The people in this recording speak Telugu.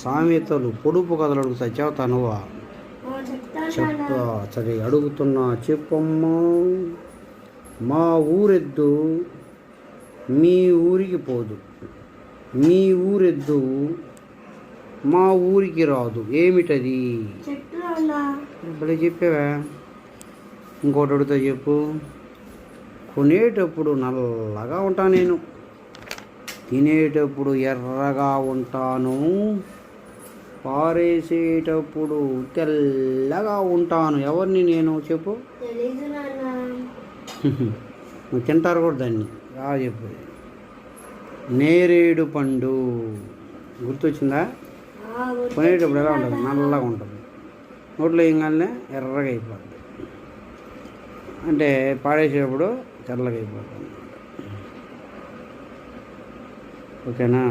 సామెతలు పొడుపు కథలు అడుగుతా, చెబుతా నువ్వా? చెప్తా. సరే అడుగుతున్నా, చెప్పమ్మా. మా ఊరెద్దు మీ ఊరికి పోదు, మీ ఊరెద్దు మా ఊరికి రాదు, ఏమిటది? ఇప్పుడు చెప్పావా? ఇంకోటి అడుగుతా, చెప్పు. కొనేటప్పుడు నల్లగా ఉంటాను నేను, తినేటప్పుడు ఎర్రగా ఉంటాను, పారేసేటప్పుడు తెల్లగా ఉంటాను. ఎవరిని నేను? చెప్పు. నువ్వు తింటారు కూడా దాన్ని. చెప్పు. నేరేడు పండు. గుర్తొచ్చిందా? కొనేటప్పుడు ఎలా ఉంటుంది? నల్లగా ఉంటుంది, నోట్లో వేయగానే ఎర్రగా అయిపోతుంది, అంటే పాడేసేటప్పుడు తెల్లగా అయిపోతుంది. ఓకేనా?